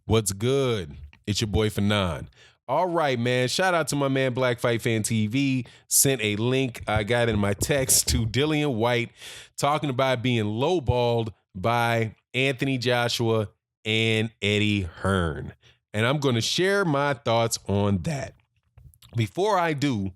What's good? It's your boy Fanon. All right, man. Shout out to my man Black Fight Fan TV. Sent a link I got in my text to Dillian Whyte talking about being lowballed by Anthony Joshua and Eddie Hearn. And I'm going to share my thoughts on that. Before I do,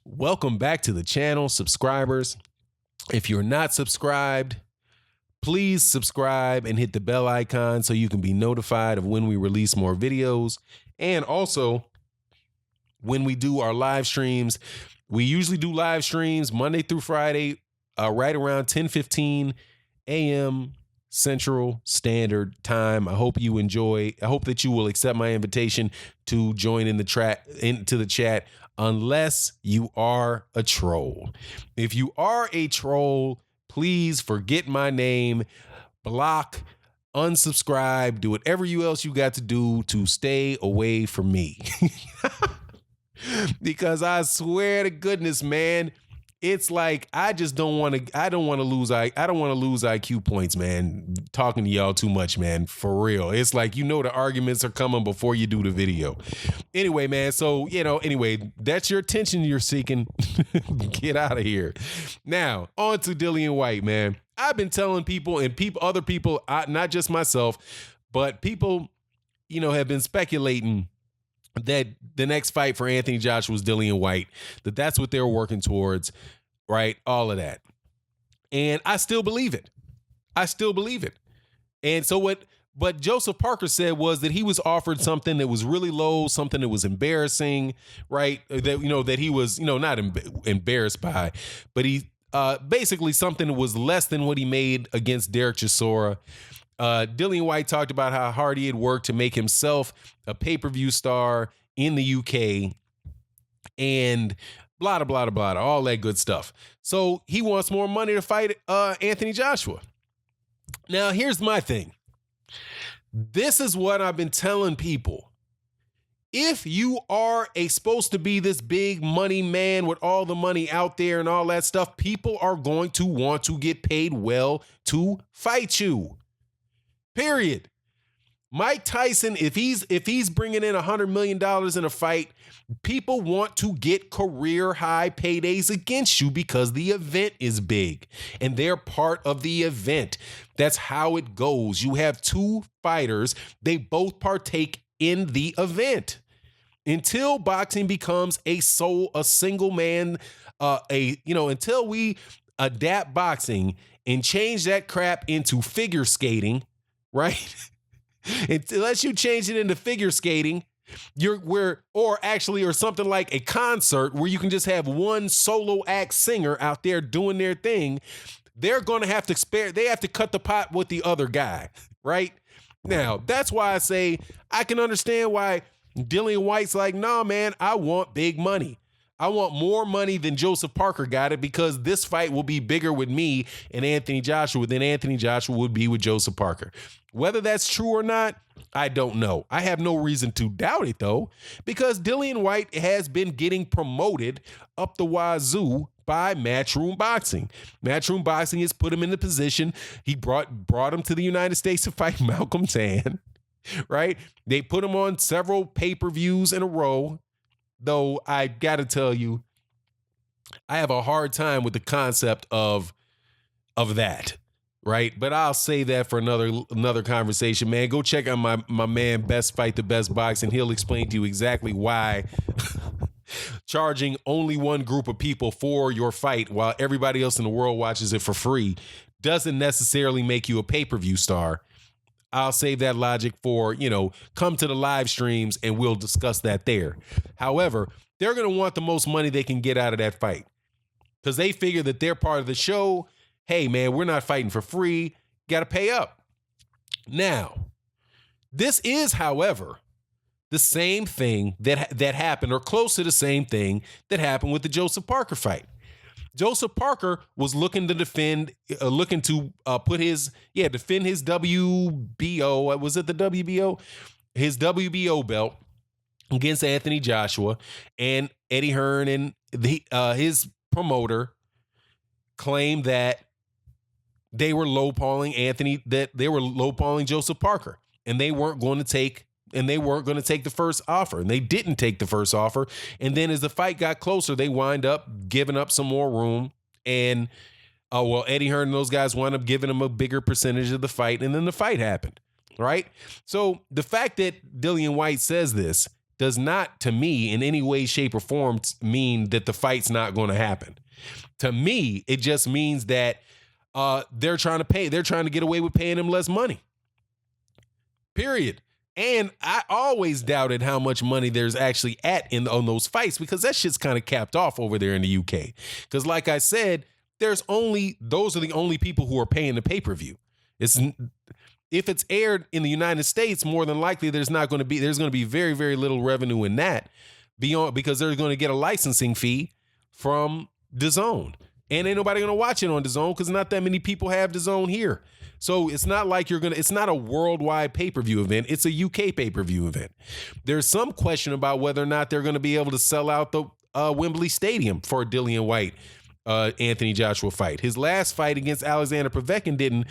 welcome back to the channel, subscribers. If you're not subscribed, please subscribe and hit the bell icon so you can be notified of when we release more videos. And also, when we do our live streams, we usually do live streams Monday through Friday, right around 10:15 a.m. Central Standard Time. I hope you enjoy. I hope that you will accept my invitation to join in into the chat, unless you are a troll. If you are a troll, please forget my name, block, unsubscribe, do whatever else you got to do to stay away from me. Because I swear to goodness, man, it's like I don't want to lose IQ points, man, talking to y'all too much, man, for real. It's like, the arguments are coming before you do the video. Anyway, man, so, that's your attention you're seeking. Get out of here. Now, on to Dillian Whyte, man. I've been telling people and other people, not just myself, but people, have been speculating that the next fight for Anthony Joshua was Dillian Whyte, that's what they're working towards, right? All of that. And I still believe it. And so what Joseph Parker said was that he was offered something that was really low, something that was embarrassing, right? That he was, not embarrassed by, but he basically something that was less than what he made against Derek Chisora. Dillian Whyte talked about how hard he had worked to make himself a pay-per-view star in the UK and blah, blah, blah, blah, all that good stuff. So he wants more money to fight Anthony Joshua. Now, here's my thing. This is what I've been telling people. If you are supposed to be this big money man with all the money out there and all that stuff, people are going to want to get paid well to fight you. Period. Mike Tyson, if he's bringing in $100 million in a fight, people want to get career high paydays against you because the event is big and they're part of the event. That's how it goes. You have two fighters. They both partake in the event. Until boxing becomes a single man, until we adapt boxing and change that crap into figure skating, right? Unless you change it into figure skating, or something like a concert where you can just have one solo act singer out there doing their thing, they're going to have to they have to cut the pot with the other guy, right? Now, that's why I say I can understand why Dillian Whyte's like, nah, man, I want big money. I want more money than Joseph Parker got it because this fight will be bigger with me and Anthony Joshua than Anthony Joshua would be with Joseph Parker. Whether that's true or not, I don't know. I have no reason to doubt it, though, because Dillian Whyte has been getting promoted up the wazoo by Matchroom Boxing. Matchroom Boxing has put him in the position. He brought him to the United States to fight Malcolm Tan, right? They put him on several pay-per-views in a row. Though I got to tell you, I have a hard time with the concept of that, right? But I'll say that for another conversation, man. Go check out my man, Best Fight the Best Boxing. He'll explain to you exactly why charging only one group of people for your fight while everybody else in the world watches it for free doesn't necessarily make you a pay-per-view star. I'll save that logic for, come to the live streams and we'll discuss that there. However, they're going to want the most money they can get out of that fight because they figure that they're part of the show. Hey, man, we're not fighting for free. Got to pay up. Now, this is, however, the same thing that happened, or close to the same thing that happened with the Joseph Parker fight. Joseph Parker was looking to defend his WBO. Was it the WBO? His WBO belt against Anthony Joshua, and Eddie Hearn and his promoter claimed that they were lowballing Joseph Parker. and they weren't going to take the first offer, and they didn't take the first offer. And then as the fight got closer, they wind up giving up some more room, and Eddie Hearn and those guys wound up giving them a bigger percentage of the fight, and then the fight happened, right? So the fact that Dillian Whyte says this does not, to me, in any way, shape, or form mean that the fight's not going to happen. To me, it just means that they're trying to get away with paying him less money. Period. And I always doubted how much money there's actually on those fights, because that shit's kind of capped off over there in the UK. Because like I said, those are the only people who are paying the pay-per-view. If it's aired in the United States, more than likely there's going to be very, very little revenue in that because they're going to get a licensing fee from DAZN. And ain't nobody going to watch it on DAZN because not that many people have DAZN here. So it's not like it's not a worldwide pay-per-view event. It's a UK pay-per-view event. There's some question about whether or not they're going to be able to sell out the Wembley Stadium for a Dillian Whyte Anthony Joshua fight. His last fight against Alexander Povetkin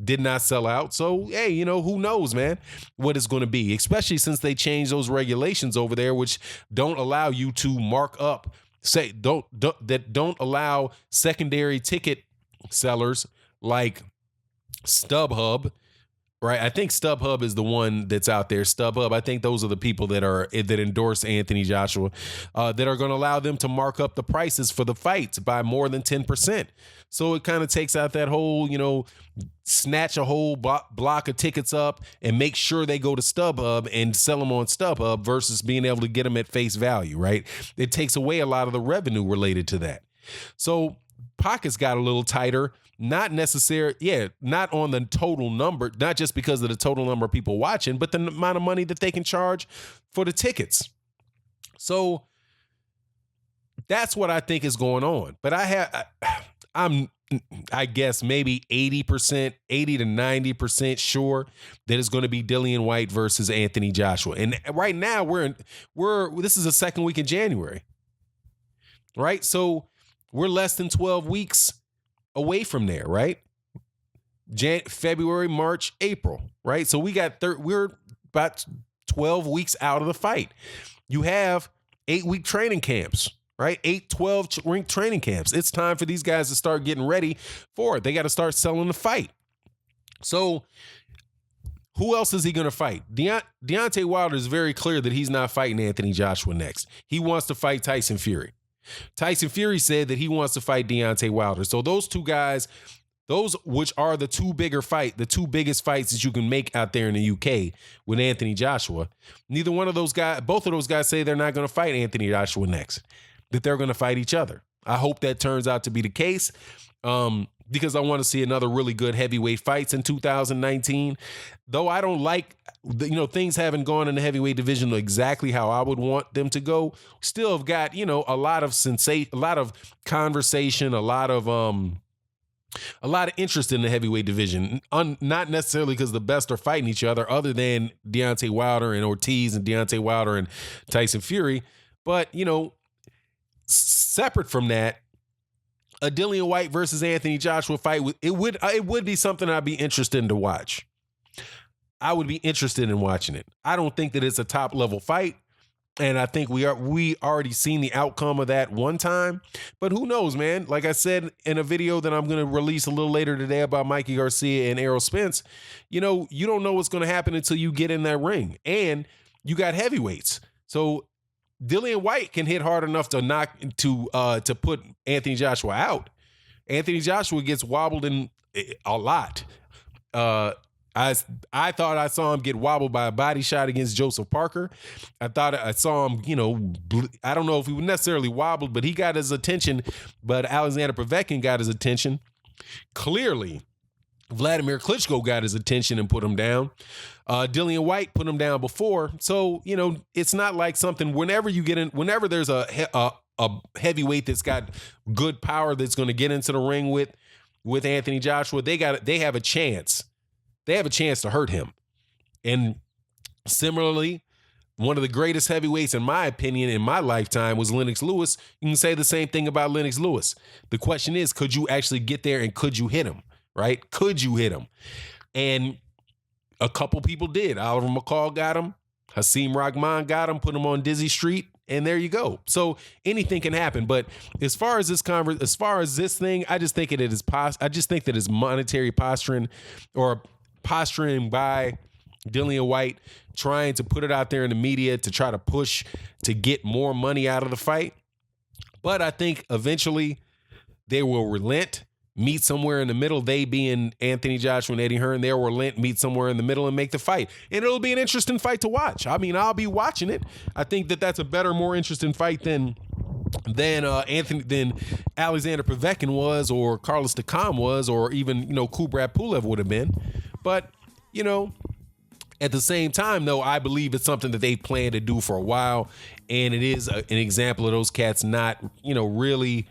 did not sell out. So, hey, who knows, man, what it's going to be, especially since they changed those regulations over there, which don't allow you to mark up, don't allow secondary ticket sellers like StubHub, right? I think StubHub is the one that's out there. StubHub, I think those are the people that endorse Anthony Joshua, that are going to allow them to mark up the prices for the fights by more than 10%. So it kind of takes out that whole, snatch a whole block of tickets up and make sure they go to StubHub and sell them on StubHub versus being able to get them at face value, right? It takes away a lot of the revenue related to that. So pockets got a little tighter. Not not on the total number, not just because of the total number of people watching, but the amount of money that they can charge for the tickets. So that's what I think is going on. But I guess maybe 80 to 90% sure that it's going to be Dillian Whyte versus Anthony Joshua. And right now this is the second week in January, right? So we're less than 12 weeks away from there, right? February, March, April, right? So we're about 12 weeks out of the fight. You have 8-week training camps, right? 12 ring training camps. It's time for these guys to start getting ready for it. They got to start selling the fight. So who else is he going to fight? Deontay Wilder is very clear that he's not fighting Anthony Joshua next. He wants to fight Tyson Fury. Tyson Fury said that he wants to fight Deontay Wilder. So those two guys, those which are the two biggest fights that you can make out there in the UK with Anthony Joshua, both of those guys say they're not going to fight Anthony Joshua next, that they're going to fight each other. I hope that turns out to be the case, because I want to see another really good heavyweight fights in 2019. Though I don't like, things haven't gone in the heavyweight division exactly how I would want them to go. Still have got, a lot of conversation, a lot of interest in the heavyweight division. Not necessarily because the best are fighting each other, other than Deontay Wilder and Ortiz and Deontay Wilder and Tyson Fury. But, separate from that, a Dillian Whyte versus Anthony Joshua fight, it would be something I'd be interested in to watch. I would be interested in watching it. I don't think that it's a top level fight, and I think we already seen the outcome of that one time. But who knows, man? Like I said in a video that I'm going to release a little later today about Mikey Garcia and Errol Spence, you don't know what's going to happen until you get in that ring, and you got heavyweights. So Dillian Whyte can hit hard enough to put Anthony Joshua out. Anthony Joshua gets wobbled in a lot. I thought I saw him get wobbled by a body shot against Joseph Parker. I thought I saw him, I don't know if he was necessarily wobbled, but he got his attention. But Alexander Povetkin got his attention. Clearly, Vladimir Klitschko got his attention and put him down. Dillian Whyte put him down before. So, it's not like something, whenever there's a heavyweight that's got good power that's going to get into the ring with Anthony Joshua, they have a chance. They have a chance to hurt him. And similarly, one of the greatest heavyweights, in my opinion, in my lifetime was Lennox Lewis. You can say the same thing about Lennox Lewis. The question is, could you actually get there and could you hit him, right? Could you hit him? And A couple people did. Oliver McCall got him. Hakeem Rahman got him, put him on Dizzy Street, and there you go. So anything can happen. But as far as this thing, I just think I just think that it's monetary posturing or posturing by Dillian Whyte, trying to put it out there in the media to try to push to get more money out of the fight. But I think eventually they will relent, meet somewhere in the middle. They being Anthony Joshua and Eddie Hearn, they will relent, meet somewhere in the middle and make the fight. And it'll be an interesting fight to watch. I mean, I'll be watching it. I think that that's a better, more interesting fight than Alexander Povetkin was, or Carlos Takam was, or even, Kubrat Pulev would have been. But, at the same time, though, I believe it's something that they plan to do for a while. And it is an example of those cats not, really.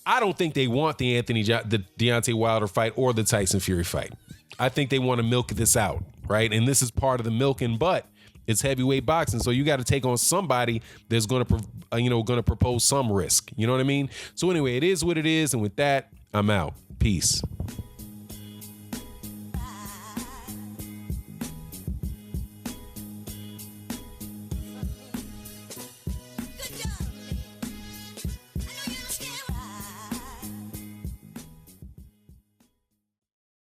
I don't think they want the Deontay Wilder fight or the Tyson Fury fight. I think they want to milk this out, right? And this is part of the milking, but it's heavyweight boxing, so you got to take on somebody that's going to propose some risk. You know what I mean? So anyway, it is what it is, and with that, I'm out. Peace.